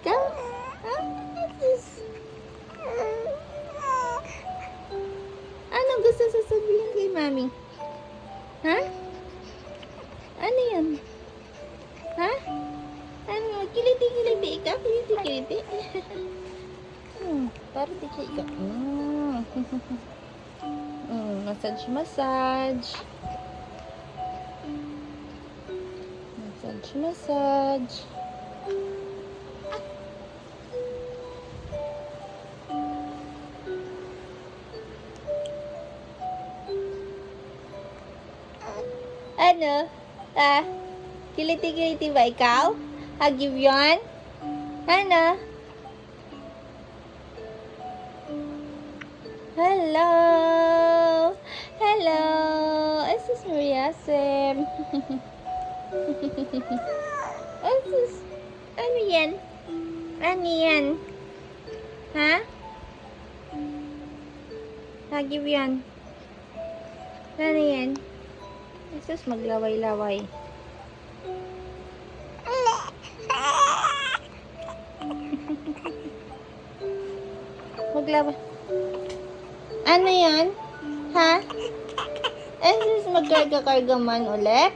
ikaw? Ha? Sus. Anong gusto sasabihin kay Mami? Ha? Ano yan? Ha? Ano? Kiliti-kiliti ikaw? Kiliti-kiliti? Para di ka ikaw. Massage. Massage. Ano? Kiliti-kiliti ba ikaw? Hagib yan? Ano? Hello! Hello! This is Mariasem. Ano yan? Ano yan? Ha? Hagib yan. Ano yan? Jesus, maglaway-laway. Maglaway. Ano yan? Ha? Jesus, magkarga-karga man ulit?